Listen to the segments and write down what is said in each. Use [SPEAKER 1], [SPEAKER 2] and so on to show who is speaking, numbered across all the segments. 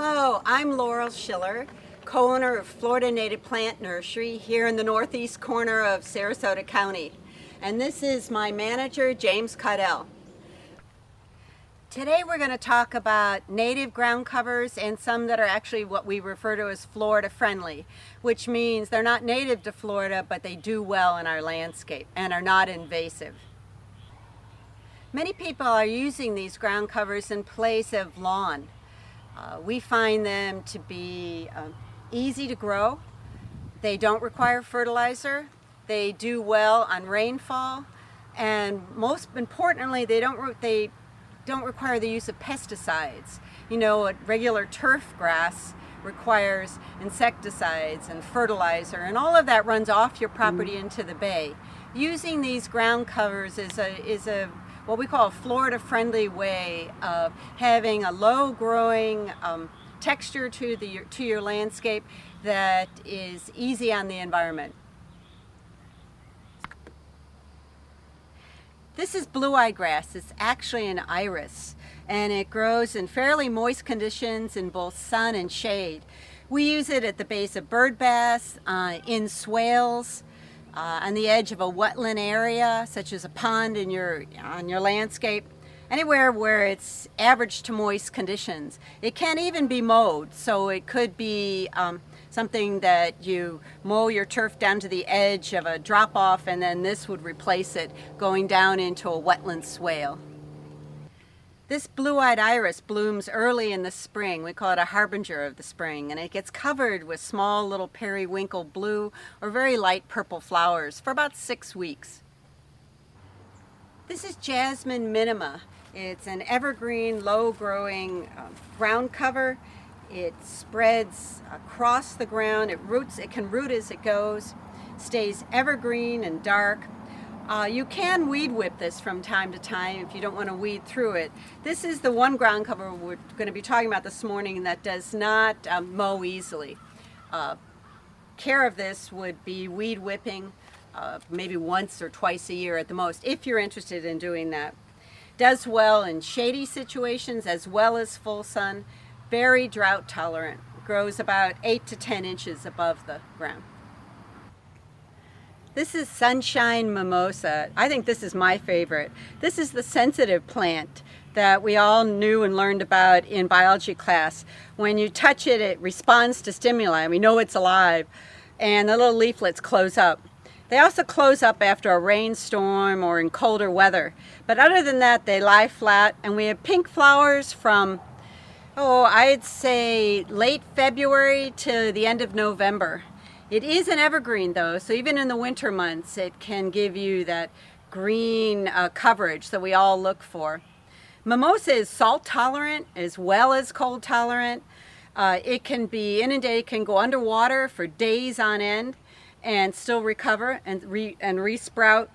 [SPEAKER 1] Hello, I'm Laurel Schiller, co-owner of Florida Native Plant Nursery here in the northeast corner of Sarasota County. And this is my manager, James Caudell. Today we're going to talk about native ground covers and some that are actually what we refer to as Florida friendly, which means they're not native to Florida, but they do well in our landscape and are not invasive. Many people are using these ground covers in place of lawn. We find them to be easy to grow. They don't require fertilizer. They do well on rainfall, and most importantly, they don't require the use of pesticides. You know, regular turf grass requires insecticides and fertilizer, and all of that runs off your property into the bay. Using these ground covers is a what we call a Florida-friendly way of having a low-growing texture to your landscape that is easy on the environment. This is blue-eye grass. It's actually an iris, and it grows in fairly moist conditions in both sun and shade. We use it at the base of bird baths, in swales, on the edge of a wetland area, such as a pond on your landscape, anywhere where it's average to moist conditions. It can even be mowed, so it could be something that you mow your turf down to the edge of a drop-off, and then this would replace it going down into a wetland swale. This blue-eyed iris blooms early in the spring. We call it a harbinger of the spring, and it gets covered with small little periwinkle blue or very light purple flowers for about 6 weeks. This is Jasmine Minima. It's an evergreen, low-growing ground cover. It spreads across the ground. It can root as it goes, stays evergreen and dark. You can weed whip this from time to time if you don't want to weed through it. This is the one ground cover we're going to be talking about this morning that does not mow easily. Care of this would be weed whipping maybe once or twice a year at the most, if you're interested in doing that. Does well in shady situations as well as full sun. Very drought tolerant. Grows about 8 to 10 inches above the ground. This is Sunshine Mimosa. I think this is my favorite. This is the sensitive plant that we all knew and learned about in biology class. When you touch it, it responds to stimuli. We know it's alive, and the little leaflets close up. They also close up after a rainstorm or in colder weather. But other than that, they lie flat, and we have pink flowers from, I'd say late February to the end of November. It is an evergreen though, so even in the winter months it can give you that green coverage that we all look for. Mimosa is salt tolerant as well as cold tolerant. It can be inundated, can go underwater for days on end and still recover and resprout.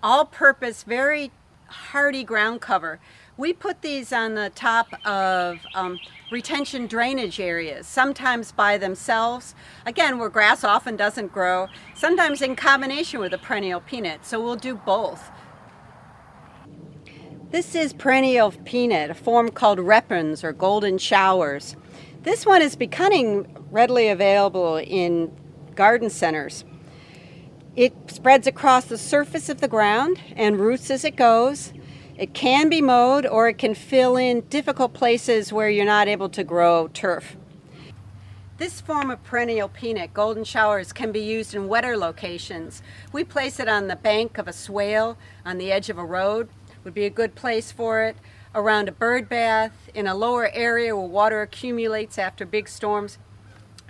[SPEAKER 1] All-purpose, very hardy ground cover. We put these on the top of retention drainage areas, sometimes by themselves, again where grass often doesn't grow, sometimes in combination with a perennial peanut, so we'll do both. This is perennial peanut, a form called repens or golden showers. This one is becoming readily available in garden centers. It spreads across the surface of the ground and roots as it goes. It can be mowed, or it can fill in difficult places where you're not able to grow turf. This form of perennial peanut, golden showers, can be used in wetter locations. We place it on the bank of a swale, on the edge of a road, would be a good place for it, around a bird bath, in a lower area where water accumulates after big storms,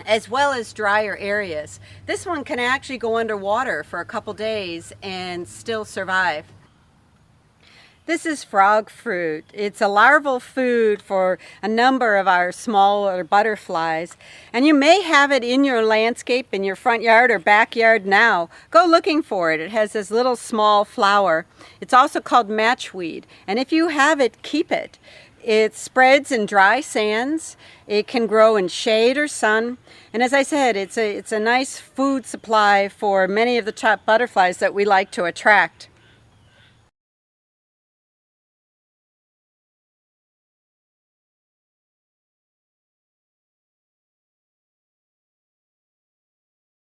[SPEAKER 1] as well as drier areas. This one can actually go underwater for a couple days and still survive. This is frog fruit. It's a larval food for a number of our smaller butterflies, and you may have it in your landscape, in your front yard or backyard now. Go looking for it. It has this little small flower. It's also called matchweed, and if you have it, keep it. It spreads in dry sands. It can grow in shade or sun, and as I said, it's a nice food supply for many of the top butterflies that we like to attract.